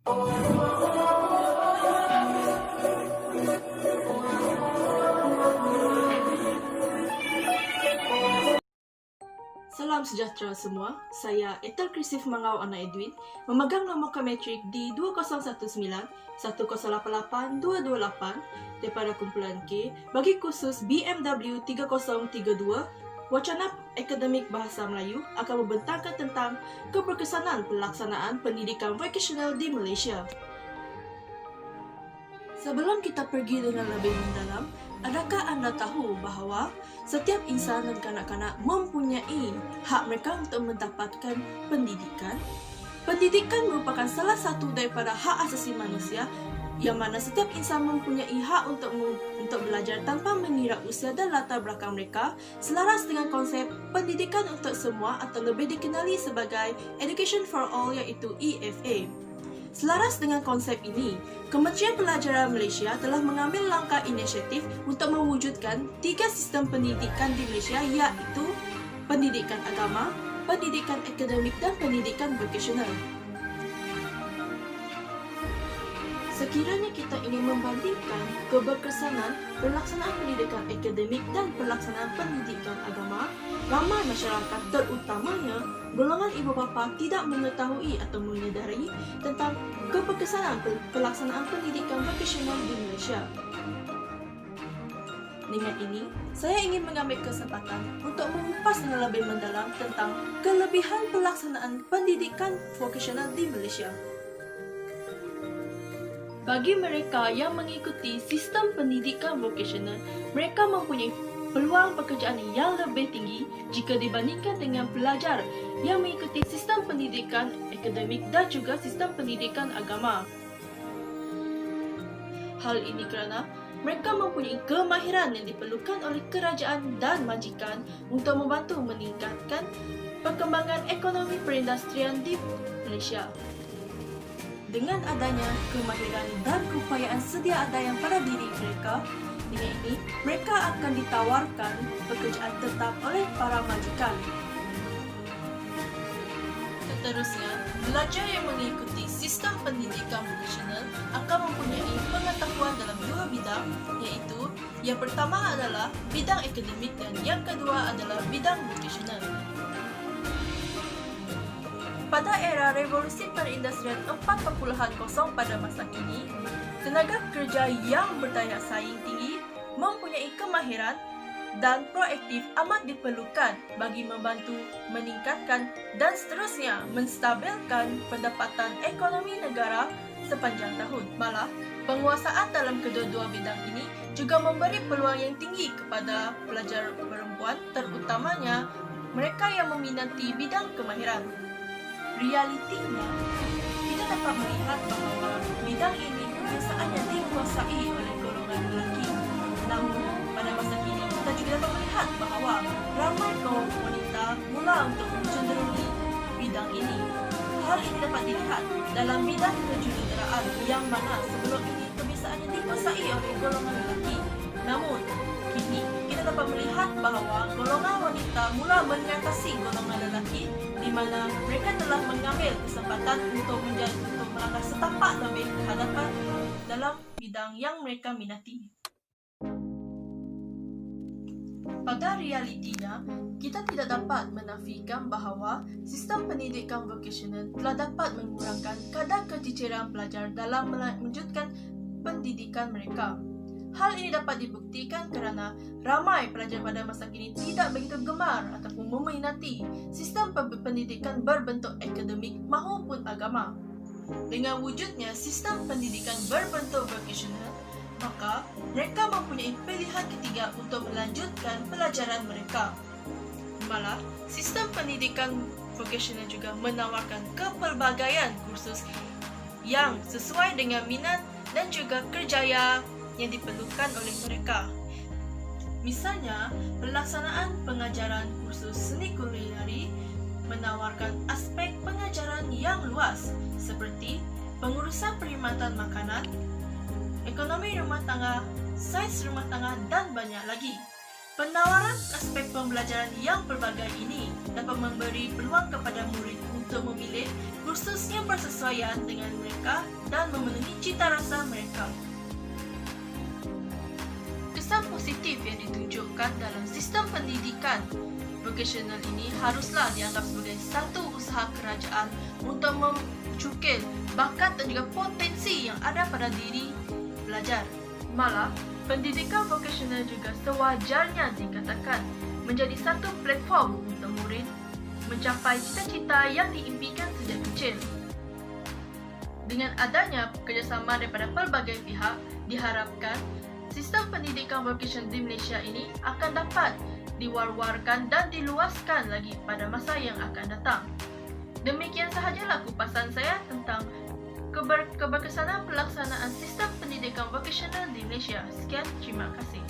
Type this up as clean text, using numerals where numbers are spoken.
Salam sejahtera semua, saya Etel Krisif Mangau Ana Edwin, memegang nombor kemetrik di 2019-1088-228 daripada kumpulan K bagi kursus BMW 3032. Wacana Akademik Bahasa Melayu akan membentangkan tentang keberkesanan pelaksanaan pendidikan vocational di Malaysia. Sebelum kita pergi dengan lebih mendalam, adakah anda tahu bahawa setiap insan dan kanak-kanak mempunyai hak mereka untuk mendapatkan pendidikan? Pendidikan merupakan salah satu daripada hak asasi manusia yang mana setiap insan mempunyai hak untuk belajar tanpa mengira usia dan latar belakang mereka, selaras dengan konsep pendidikan untuk semua atau lebih dikenali sebagai Education for All, iaitu EFA. Selaras dengan konsep ini, Kementerian Pelajaran Malaysia telah mengambil langkah inisiatif untuk mewujudkan 3 sistem pendidikan di Malaysia, iaitu pendidikan agama, pendidikan akademik dan pendidikan vocational. Sekiranya kita ingin membandingkan keberkesanan pelaksanaan pendidikan akademik dan pelaksanaan pendidikan agama, ramai masyarakat, terutamanya golongan ibu bapa, tidak mengetahui atau menyedari tentang keberkesanan pelaksanaan pendidikan vocational di Malaysia. Dengan ini, saya ingin mengambil kesempatan untuk mengupas dengan lebih mendalam tentang kelebihan pelaksanaan pendidikan vocational di Malaysia. Bagi mereka yang mengikuti sistem pendidikan vocational, mereka mempunyai peluang pekerjaan yang lebih tinggi jika dibandingkan dengan pelajar yang mengikuti sistem pendidikan akademik dan juga sistem pendidikan agama. Hal ini kerana mereka mempunyai kemahiran yang diperlukan oleh kerajaan dan majikan untuk membantu meningkatkan perkembangan ekonomi perindustrian di Malaysia. Dengan adanya kemahiran dan keupayaan sedia ada yang pada diri mereka, dengan ini mereka akan ditawarkan pekerjaan tetap oleh para majikan. Seterusnya, pelajar yang mengikuti sistem pendidikan vocational akan mempunyai pengetahuan dalam 2 bidang, iaitu yang pertama adalah bidang akademik dan yang kedua adalah bidang vocational. Pada era revolusi perindustrian 4.0 pada masa kini, tenaga kerja yang berdaya saing tinggi, mempunyai kemahiran dan proaktif amat diperlukan bagi membantu meningkatkan dan seterusnya menstabilkan pendapatan ekonomi negara sepanjang tahun. Malah, penguasaan dalam kedua-dua bidang ini juga memberi peluang yang tinggi kepada pelajar perempuan, terutamanya mereka yang meminati bidang kemahiran. Realitinya, kita dapat melihat bahawa bidang ini kebiasaannya dikuasai oleh golongan lelaki. Namun, pada masa kini, kita juga dapat melihat bahawa ramai kaum wanita mula untuk mencenderungi bidang ini. Hal ini dapat dilihat dalam bidang kejuruteraan yang mana sebelum ini kebiasaannya dikuasai oleh golongan lelaki. Namun, kini kita dapat melihat bahawa golongan wanita mula mengatasi golongan lelaki, di mana mereka telah mengambil kesempatan untuk melangkah setapak lebih ke hadapan dalam bidang yang mereka minati. Pada realitinya, kita tidak dapat menafikan bahawa sistem pendidikan vocational telah dapat mengurangkan kadar keciciran pelajar dalam melanjutkan pendidikan mereka. Hal ini dapat dibuktikan kerana ramai pelajar pada masa kini tidak begitu gemar ataupun meminati sistem pendidikan berbentuk akademik maupun agama. Dengan wujudnya sistem pendidikan berbentuk vocational, maka mereka mempunyai pilihan ketiga untuk melanjutkan pelajaran mereka. Malah, sistem pendidikan vocational juga menawarkan kepelbagaian kursus yang sesuai dengan minat dan juga kerjaya yang diperlukan oleh mereka. Misalnya, pelaksanaan pengajaran kursus seni kulineri menawarkan aspek pengajaran yang luas seperti pengurusan perkhidmatan makanan, ekonomi rumah tangga, sains rumah tangga dan banyak lagi. Penawaran aspek pembelajaran yang pelbagai ini dapat memberi peluang kepada murid untuk untuk memilih kursus yang bersesuaian dengan mereka dan memenuhi cita rasa mereka. Kesan positif yang ditunjukkan dalam sistem pendidikan vokasional ini haruslah dianggap sebagai satu usaha kerajaan untuk mencukil bakat dan juga potensi yang ada pada diri pelajar. Malah, pendidikan vokasional juga sewajarnya dikatakan menjadi satu platform untuk murid mencapai cita-cita yang diimpikan sejak kecil. Dengan adanya kerjasama daripada pelbagai pihak, diharapkan sistem pendidikan vokasional di Malaysia ini akan dapat diwar-warkan dan diluaskan lagi pada masa yang akan datang. Demikian sahajalah kupasan saya tentang keberkesanan pelaksanaan sistem pendidikan vokasional di Malaysia. Sekian, terima kasih.